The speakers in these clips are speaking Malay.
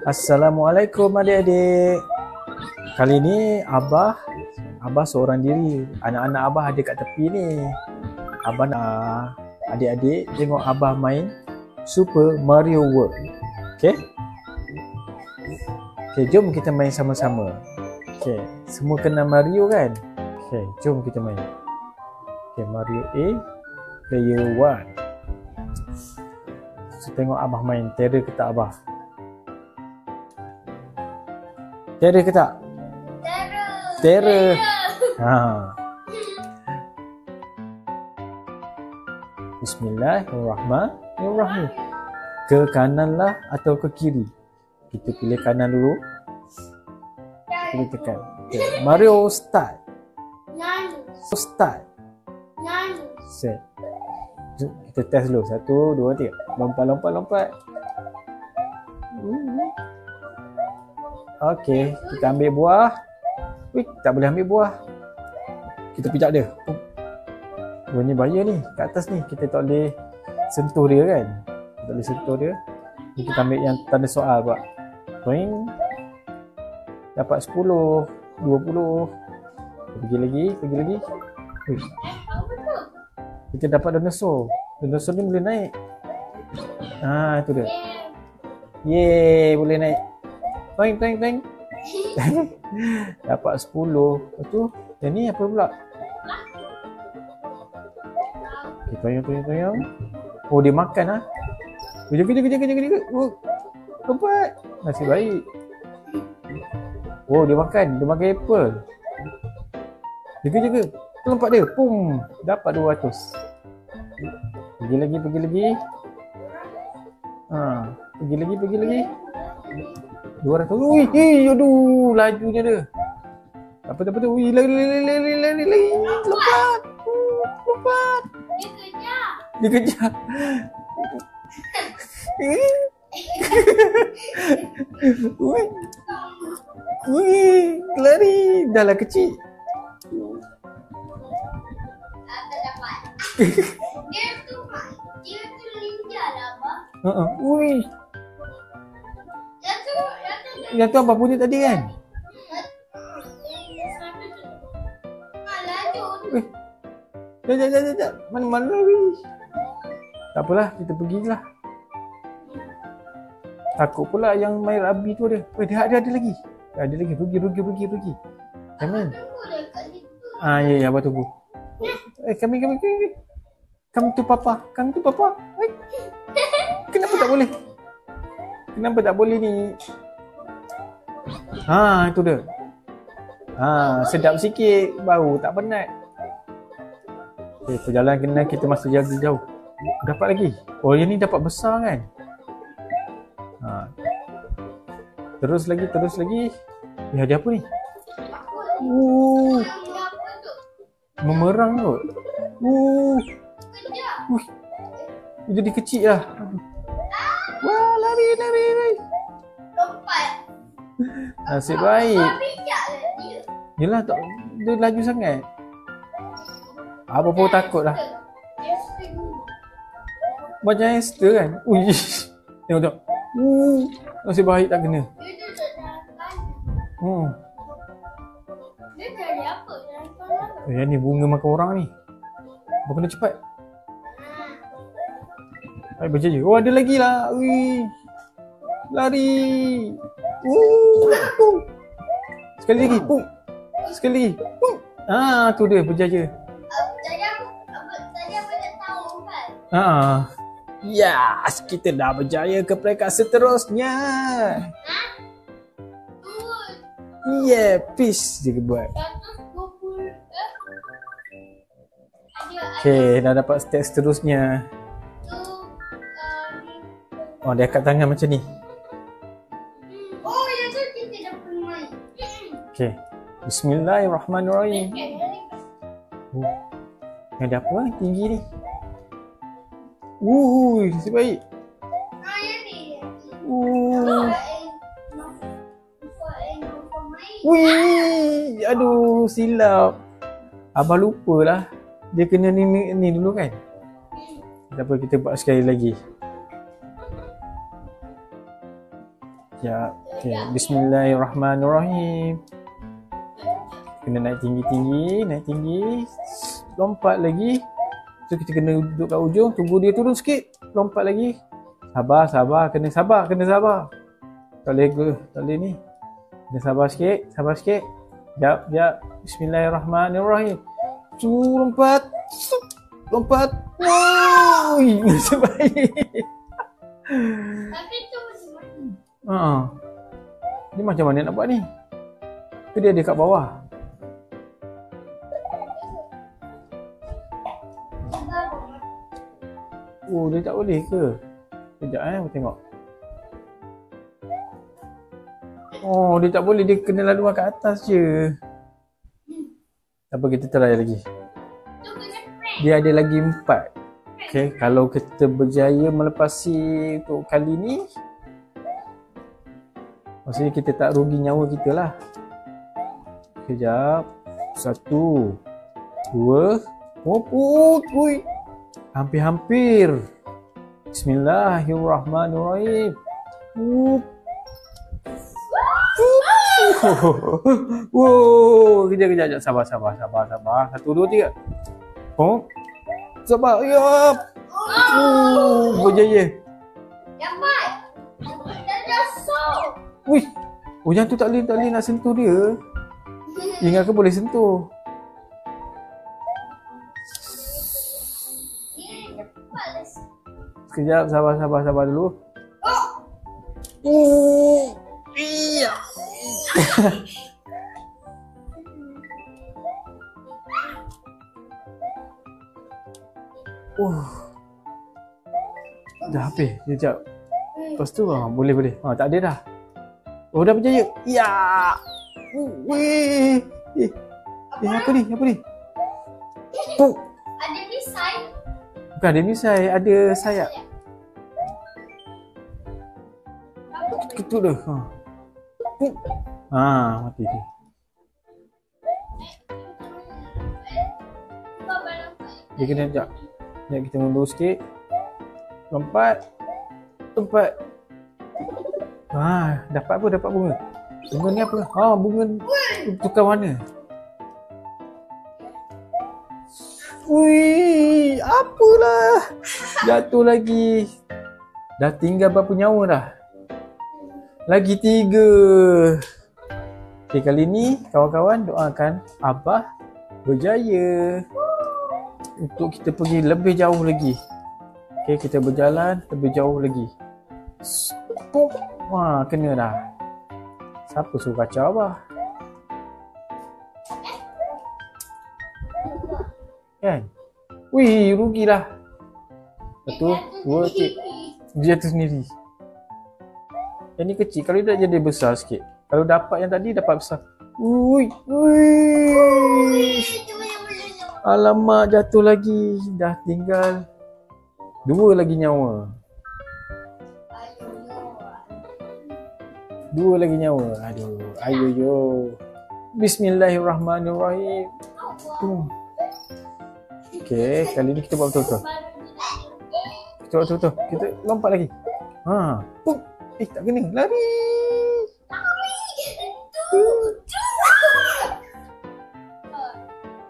Assalamualaikum adik-adik. Kali ni Abah seorang diri. Anak-anak Abah ada kat tepi ni. Abah nak adik-adik tengok Abah main Super Mario World. Okey? Okey, jom kita main sama-sama. Okey, semua kenal Mario kan? Okey, jom kita main. Okey, Mario A Player 1. So, tengok Abah main. Terror ke tak Abah? Terror ke tak? Terror. Ha. Bismillahirrahmanirrahim. Ke kanan lah atau ke kiri? Kita pilih kanan dulu. Kita tekan. Okay. Mario start. Start. Set. Jom kita test dulu. 1, 2, 3. Lompat. Okey, kita ambil buah. Wih, tak boleh ambil buah. Kita pijak dia. Oh, ni bahaya ni. Kat atas ni kita tak boleh sentuh dia kan. Kita tak boleh sentuh dia. Ni kita ambil yang tanda soal pak. Boing. Dapat 10, 20. Pergi lagi. Wih. Kita dapat dinosaur. Dinosaur ni boleh naik. Ah, itu dia. Yeay, boleh naik. Toing. Dapat 10. Lepas tu, yang ni apa pula? Okay, toyong. Oh, dia makan lah. Kejap. Oh, lompat. Nasib baik. Oh, dia makan apple. Jaga. Lompat dia. Pum. Dapat 200. Pergi lagi. Ha, pergi lagi. 200. Ui, aduh, lajunya dia. Apa tu? Ui, lari. Lompat. Dia kejar. Ui, lari. Dah lah kecil. Tak dapat. Dia tu lincah lah, Abah. Ui. Yang tu apa punya tadi kan? Jap. Mana lari? Tak apalah, kita pergilah. Takut pula yang main Abi tu ada. Dia ada lagi. Ada lagi. Pergi. Jangan. Ya, Abah tunggu. Kami. Come to papa. Kenapa tak boleh ni? Itu dia. Sedap sikit, bau tak penat. Okay, perjalanan kena kita masih jaga jauh. Dapat lagi. Oh, yang ni dapat besar kan? Terus lagi. Dia apa ni? Memerang kot. Dia jadi kecil lah. Wah, lari. Lompat. Nasib baik. Bijak lah dia. Yelah, dia laju sangat. Apa pun takut lah. Macam hamster kan. Ui. Tengok. Nasib baik tak kena. Dia cari apa? Yang ni bunga makan orang ni. Apa kena cepat. Baik berjaya. Oh, ada lagi lah. Ui. Lari. Sekali lagi. Tu dia berjaya. Tadi apa nak tahu kan? Yes, kita dah berjaya ke peringkat seterusnya. Yeah, peace dia buat. 120. Okay, dah dapat step seterusnya. Oh, dia angkat tangan macam ni. Oh, yang tu kita dah pernah main. Okay, Bismillahirrahmanirrahim. Ada apa tinggi ni? Nasib baik. Yang ni. Aduh, silap. Abah lupalah. Dia kena ni dulu kan? Tak apa, kita buat sekali lagi. Sekejap. Okay. Bismillahirrahmanirrahim. Kena naik tinggi. Lompat lagi. So kita kena duduk kat ujung. Tunggu dia turun sikit. Lompat lagi. Sabar. Kena sabar. Tak boleh ni. Kena sabar sikit. Sekejap. Bismillahirrahmanirrahim. Lompat. Woi, nasib baik. Tapi tu macam mana? Ni macam mana nak buat ni? Tu dia kat bawah. Oh, dia tak boleh ke? Sekejap aku tengok. Oh, dia tak boleh. Dia kena laluan kat atas je. Apa kita try lagi? Tu kena press. Dia ada lagi 4. Okay, kalau kita berjaya melepasi untuk kali ni, maksudnya kita tak rugi nyawa kita lah. Sekejap. 1, 2. Ui. Hampir. Bismillahirrahmanirrahim. Kejap. Sabar. 1, 2, 3. Sabar. Ya. Berjaya. Dapat. Dah jatuh. Wih. Yang tu tak boleh nak sentuh dia. Ingat ke boleh sentuh? Sekejap, sabar dulu. Iya. Dah habis. Sekejap. Lepas tu boleh. Tak ada dah. Oh, dah berjaya. Ya. Weh. Apa ni? Ada misai. Bukan ada misai, ada sayap. Ketuk dah. Mati dia. Dia kena sekejap. Sekejap kita mundur sikit. Lompat. Dapat apa? Dapat bunga. Bunga ni apa? Bunga tukar warna. Wih, apalah. Jatuh lagi. Dah tinggal berapa nyawa dah? Lagi 3. Okay, kali ni kawan-kawan doakan Abah berjaya untuk kita pergi lebih jauh lagi. Okay, kita berjalan lebih jauh lagi. Kena dah. Siapa suruh kacau Abah? Kan? Wih, rugilah. 1, 2, 3. Dia tu sendiri. Yang ni kecil. Kalau dia jadi besar sikit. Kalau dapat yang tadi, dapat besar. Wih. Alamak, jatuh lagi. Dah tinggal 2 lagi nyawa. 2 lagi nyawa. Aduh. Bismillahirrahmanirrahim. Okay, kali ni kita buat betul-betul. Kita lompat lagi. Tak kena. Lari.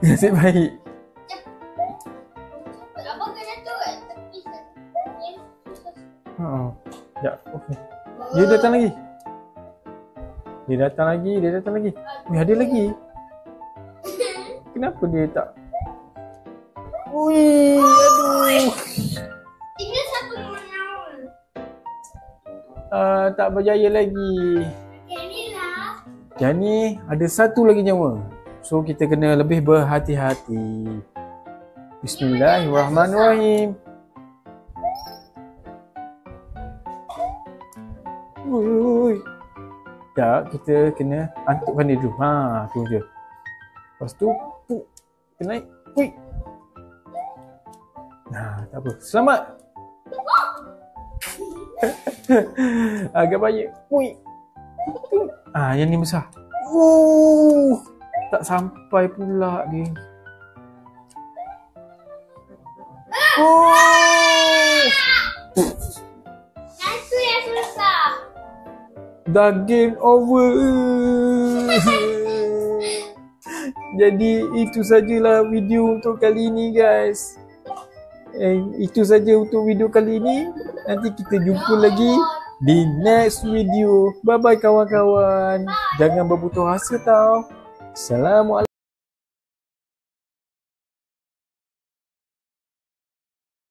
Nasib baik. Abang kena tu kat tepi sana. Ya, okey. Dia datang lagi. Ada lagi. Kenapa dia tak? Aduh. Tinggal 1 nyawa. Tak berjaya lagi. Okay, ni lah. Yang ni ada 1 lagi nyawa. So kita kena lebih berhati-hati. Bismillahirrahmanirrahim. Tak, kita kena antukkan dia dulu. Tu je. Lepas tu, kita naik. Tak apa. Selamat. Agak banyak. Yang ni besar. Tak sampai pula dia. Yang tu yang susah. Dah game over. Jadi itu sajalah video untuk kali ini guys. Itu saja untuk video kali ini. Nanti kita jumpa lagi di next video. Bye bye kawan-kawan. Jangan berputus asa tau. Assalamualaikum.